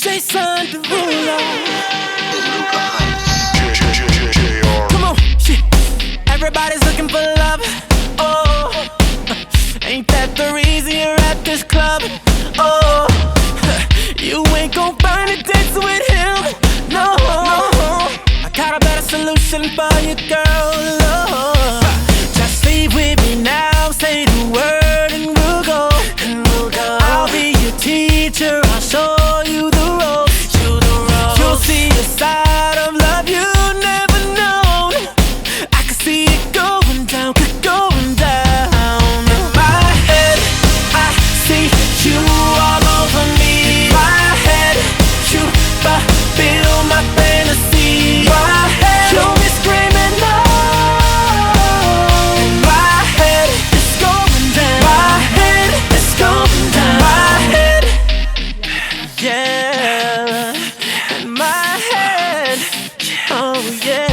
Jason Derulo. JR. Come on, shit. Everybody's looking for love. Oh, ain't that the reason you're at this club? Oh, you ain't gon' find a dance with him. No, I got a better solution for you, girl. Oh, just leave with me now. Say the word and we'll go. I'll be your teacher. I'll show you the ropes. You'll see a side of love you never known. I can see it going down, going down. In my head, I see you all over me. My head, you fulfill my fantasy. My head, you be screaming no. In my head, it's going down. My head, it's going down. My head, yeah. In my head, oh yeah.